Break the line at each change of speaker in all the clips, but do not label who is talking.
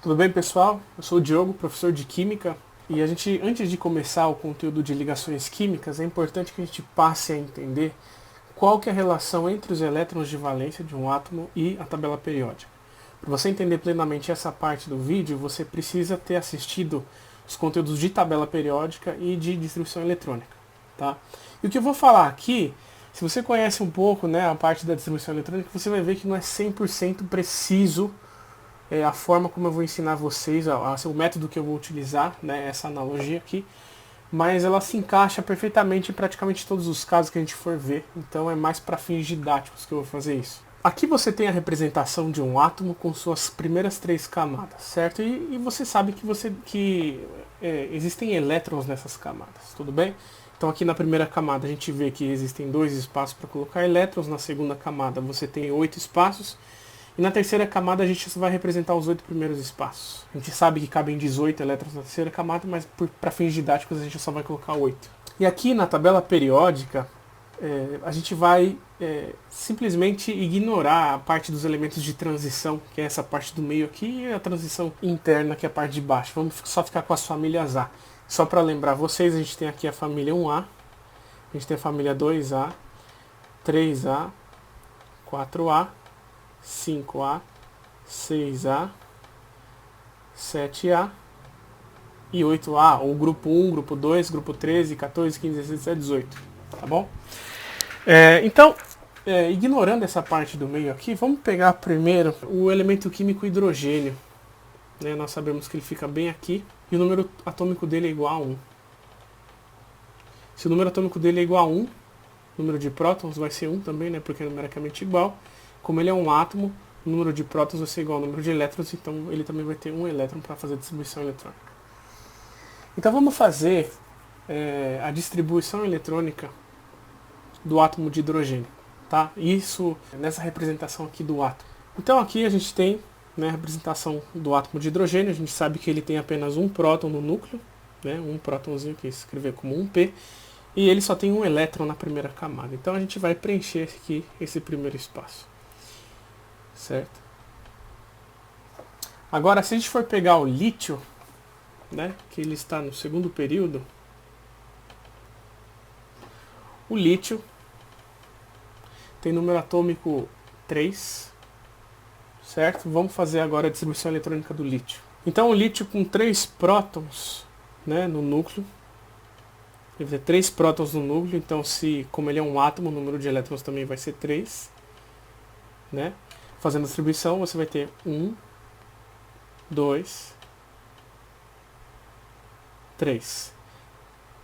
Tudo bem, pessoal? Eu sou o Diogo, professor de Química, e antes de começar o conteúdo de ligações químicas, é importante que a gente passe a entender qual que é a relação entre os elétrons de valência de um átomo e a tabela periódica. Para você entender plenamente essa parte do vídeo, você precisa ter assistido os conteúdos de tabela periódica e de distribuição eletrônica, tá? E o que eu vou falar aqui, se você conhece um pouco, né, a parte da distribuição eletrônica, você vai ver que não é 100% preciso a forma como eu vou ensinar vocês, o método que eu vou utilizar, né, essa analogia aqui, mas ela se encaixa perfeitamente em praticamente todos os casos que a gente for ver, então é mais para fins didáticos que eu vou fazer isso. Aqui você tem a representação de um átomo com suas primeiras 3 camadas, certo? E você sabe que existem elétrons nessas camadas, tudo bem? Então aqui na primeira camada a gente vê que existem 2 espaços para colocar elétrons, na segunda camada você tem 8 espaços, e na terceira camada a gente vai representar os 8 primeiros espaços. A gente sabe que cabem 18 elétrons na terceira camada, mas para fins didáticos a gente só vai colocar 8. E aqui na tabela periódica, a gente vai simplesmente ignorar a parte dos elementos de transição, que é essa parte do meio aqui, e a transição interna, que é a parte de baixo. Vamos só ficar com as famílias A. Só para lembrar vocês, a gente tem aqui a família 1A, a gente tem a família 2A, 3A, 4A, 5A, 6A, 7A e 8A, ou grupo 1, grupo 2, grupo 13, 14, 15, 16, 17, 18, tá bom? Então, ignorando essa parte do meio aqui, vamos pegar primeiro o elemento químico hidrogênio. Né? Nós sabemos que ele fica bem aqui, e o número atômico dele é igual a 1. Se o número atômico dele é igual a 1, o número de prótons vai ser 1 também, né? Porque é numericamente igual. Como ele é um átomo, o número de prótons vai ser igual ao número de elétrons, então ele também vai ter um elétron para fazer a distribuição eletrônica. Então vamos fazer a distribuição eletrônica do átomo de hidrogênio, tá? Isso nessa representação aqui do átomo. Então aqui a gente tem, né, a representação do átomo de hidrogênio. A gente sabe que ele tem apenas um próton no núcleo, né, um prótonzinho que escrever como um P, e ele só tem um elétron na primeira camada. Então a gente vai preencher aqui esse primeiro espaço. Certo? Agora, se a gente for pegar o lítio, né, que ele está no segundo período, o lítio tem número atômico 3, certo? Vamos fazer agora a distribuição eletrônica do lítio. Então, o lítio com 3 prótons, né, no núcleo, ele vai ter 3 prótons no núcleo, então como ele é um átomo, o número de elétrons também vai ser 3, né? Fazendo a distribuição, você vai ter 1, 2, 3.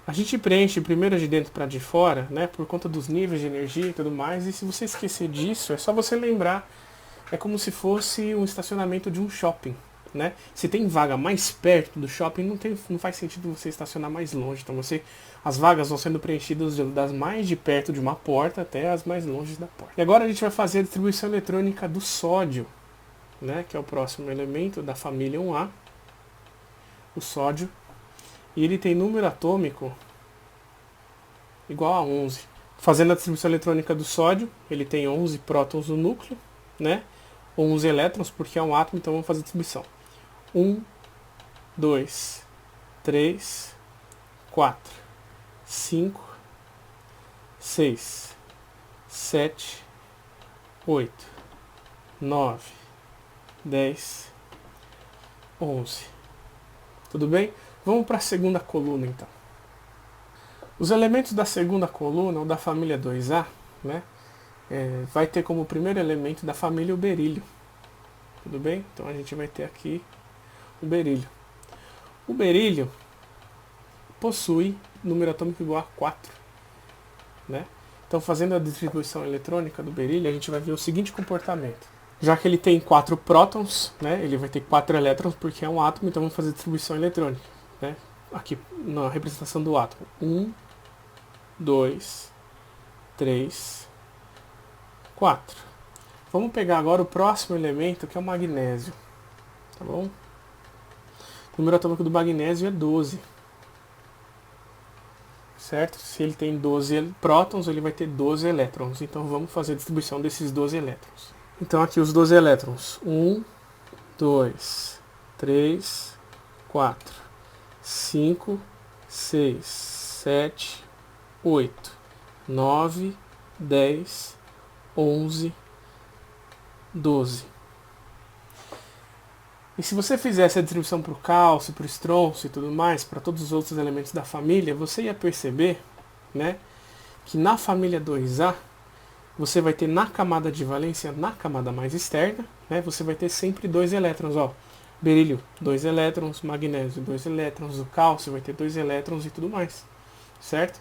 A gente preenche primeiro de dentro para de fora, né, por conta dos níveis de energia e tudo mais, e se você esquecer disso, é só você lembrar, é como se fosse um estacionamento de um shopping. Né? Se tem vaga mais perto do shopping, não faz sentido você estacionar mais longe. Então as vagas vão sendo preenchidas das mais de perto de uma porta até as mais longe da porta. E agora a gente vai fazer a distribuição eletrônica do sódio, né? Que é o próximo elemento da família 1A, o sódio. E ele tem número atômico igual a 11. Fazendo a distribuição eletrônica do sódio, ele tem 11 prótons no núcleo, né? 11 elétrons, porque é um átomo, então vamos fazer a distribuição. 1, 2, 3, 4, 5, 6, 7, 8, 9, 10, 11. Tudo bem? Vamos para a segunda coluna, então. Os elementos da segunda coluna, ou da família 2A, né, vai ter como primeiro elemento da família o berílio. Tudo bem? Então a gente vai ter aqui o berílio. O berílio possui número atômico igual a 4. Né? Então, fazendo a distribuição eletrônica do berílio, a gente vai ver o seguinte comportamento. Já que ele tem 4 prótons, né, ele vai ter 4 elétrons porque é um átomo, então vamos fazer a distribuição eletrônica. Né? Aqui na representação do átomo. 1, 2, 3, 4. Vamos pegar agora o próximo elemento, que é o magnésio. Tá bom? O número atômico do magnésio é 12. Certo? Se ele tem 12 prótons, ele vai ter 12 elétrons. Então vamos fazer a distribuição desses 12 elétrons. Então aqui os 12 elétrons. 1, 2, 3, 4, 5, 6, 7, 8, 9, 10, 11, 12. E se você fizesse a distribuição para o cálcio, para o estronço e tudo mais, para todos os outros elementos da família, você ia perceber, né, que na família 2A, você vai ter na camada de valência, na camada mais externa, né, você vai ter sempre 2 elétrons. Ó, berílio, 2 elétrons, magnésio, 2 elétrons, o cálcio vai ter 2 elétrons e tudo mais, certo?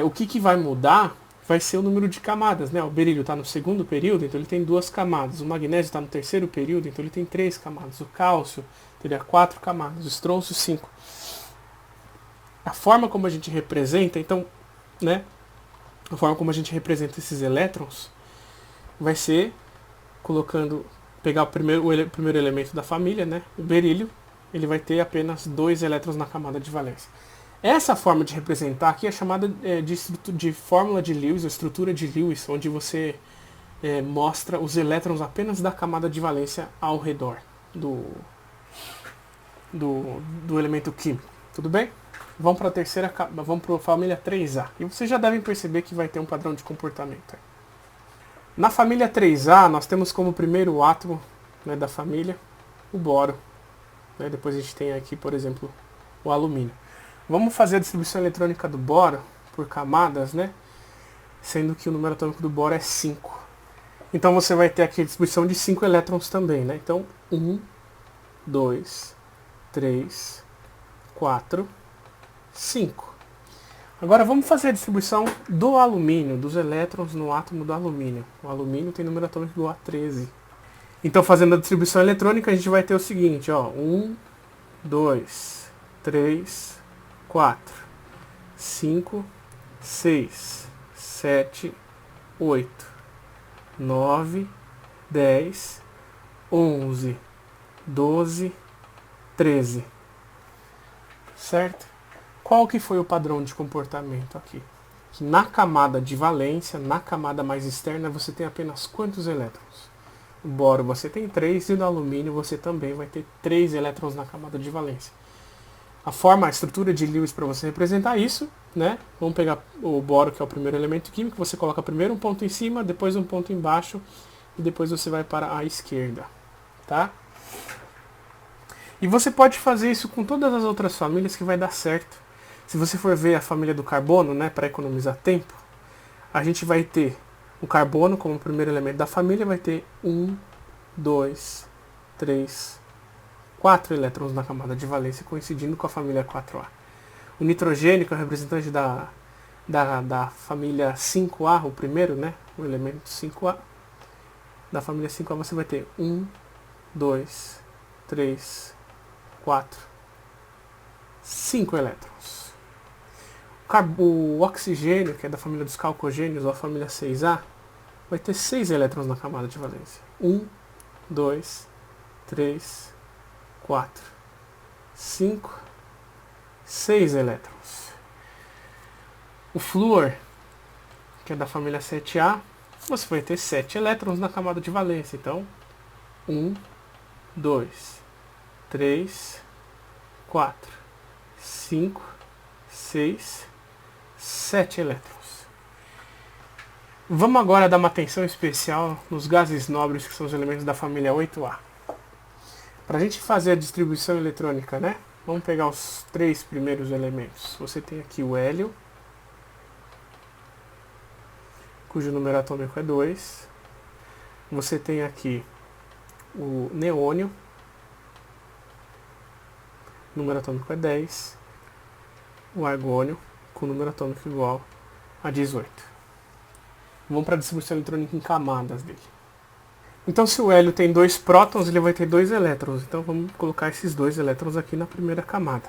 O que vai mudar vai ser o número de camadas, né? O berílio está no segundo período, então ele tem 2 camadas. O magnésio está no terceiro período, então ele tem 3 camadas. O cálcio teria 4 camadas. O estronço, 5. A forma como a gente representa, então, né? A forma como a gente representa esses elétrons vai ser colocando, pegar o primeiro elemento da família, né? O berílio, ele vai ter apenas 2 elétrons na camada de valência. Essa forma de representar aqui é chamada de fórmula de Lewis, ou estrutura de Lewis, onde você mostra os elétrons apenas da camada de valência ao redor do elemento químico. Tudo bem? Vamos para a terceira, vamos para a família 3A. E vocês já devem perceber que vai ter um padrão de comportamento. Na família 3A, nós temos como primeiro átomo, né, da família o boro. Né? Depois a gente tem aqui, por exemplo, o alumínio. Vamos fazer a distribuição eletrônica do boro por camadas, né? Sendo que o número atômico do boro é 5. Então você vai ter aqui a distribuição de 5 elétrons também, né? Então, 1, 2, 3, 4, 5. Agora vamos fazer a distribuição do alumínio, dos elétrons no átomo do alumínio. O alumínio tem número atômico igual a 13. Então, fazendo a distribuição eletrônica, a gente vai ter o seguinte, ó. 1, 2, 3, 4, 5, 6, 7, 8, 9, 10, 11, 12, 13. Certo? Qual que foi o padrão de comportamento aqui? Que na camada de valência, na camada mais externa, você tem apenas quantos elétrons? O boro você tem 3 e no alumínio você também vai ter 3 elétrons na camada de valência. A estrutura de Lewis para você representar isso, né? Vamos pegar o boro, que é o primeiro elemento químico, você coloca primeiro um ponto em cima, depois um ponto embaixo e depois você vai para a esquerda, tá? E você pode fazer isso com todas as outras famílias que vai dar certo. Se você for ver a família do carbono, né, para economizar tempo, a gente vai ter o carbono como primeiro elemento da família, vai ter 1, 2, 3, 4 elétrons na camada de valência, coincidindo com a família 4A. O nitrogênio, que é o representante da família 5A, o primeiro, né, o elemento 5A, da família 5A você vai ter 1, 2, 3, 4, 5 elétrons. O oxigênio, que é da família dos calcogênios, ou a família 6A, vai ter 6 elétrons na camada de valência. 1, 2, 3, 4, 5, 6 elétrons. O flúor, que é da família 7A, você vai ter 7 elétrons na camada de valência. Então, 1, 2, 3, 4, 5, 6, 7 elétrons. Vamos agora dar uma atenção especial nos gases nobres, que são os elementos da família 8A. Para a gente fazer a distribuição eletrônica, né? Vamos pegar os 3 primeiros elementos. Você tem aqui o hélio, cujo número atômico é 2. Você tem aqui o neônio, número atômico é 10. O argônio, com número atômico igual a 18. Vamos para a distribuição eletrônica em camadas dele. Então, se o hélio tem 2 prótons, ele vai ter 2 elétrons. Então, vamos colocar esses 2 elétrons aqui na primeira camada.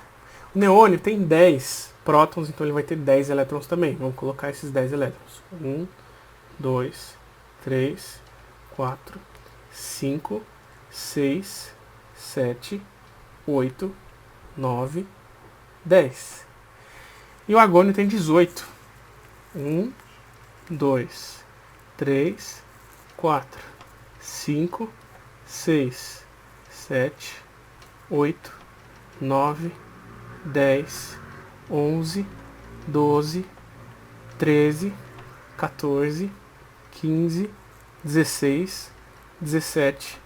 O neônio tem 10 prótons, então ele vai ter 10 elétrons também. Vamos colocar esses 10 elétrons. 1, 2, 3, 4, 5, 6, 7, 8, 9, 10. E o argônio tem 18. 1, 2, 3, 4, 5, 6, 7, 8, 9, 10, 11, 12, 13, 14, 15, 16, 17,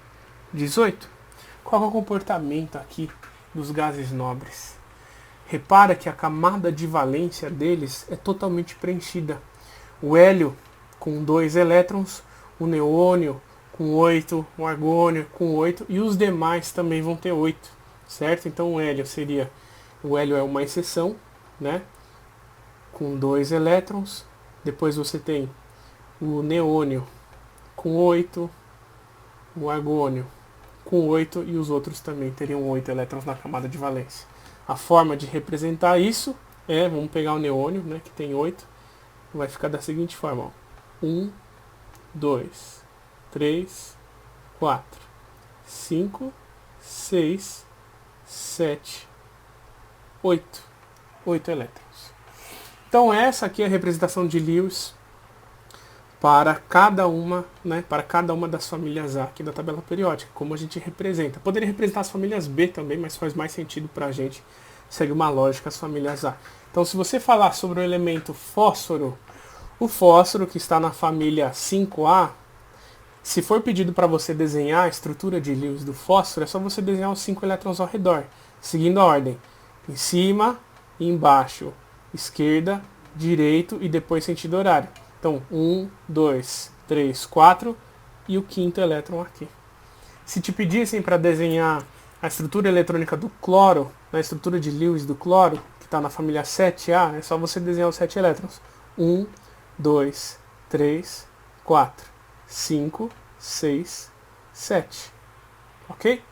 18. Qual é o comportamento aqui dos gases nobres? Repara que a camada de valência deles é totalmente preenchida. O hélio com 2 elétrons, o neônio com 8, o argônio com 8 e os demais também vão ter 8, certo? Então o hélio é uma exceção, né? Com 2 elétrons. Depois você tem o neônio com 8, o argônio com 8 e os outros também teriam 8 elétrons na camada de valência. A forma de representar isso é, vamos pegar o neônio, né, que tem 8, vai ficar da seguinte forma, ó. 1, 2, 3, 4, 5, 6, 7, 8. 8 elétrons. Então essa aqui é a representação de Lewis para cada uma, né, para cada uma das famílias A aqui da tabela periódica, como a gente representa. Poderia representar as famílias B também, mas faz mais sentido para a gente, segue uma lógica as famílias A. Então se você falar sobre o elemento fósforo, o fósforo que está na família 5A, se for pedido para você desenhar a estrutura de Lewis do fósforo, é só você desenhar os 5 elétrons ao redor, seguindo a ordem, em cima, embaixo, esquerda, direito e depois sentido horário. Então, 1, 2, 3, 4 e o quinto elétron aqui. Se te pedissem para desenhar a estrutura eletrônica do cloro, a estrutura de Lewis do cloro, que está na família 7A, é só você desenhar os 7 elétrons. 1, 2, 3, 4, 5, 6, 7. Ok?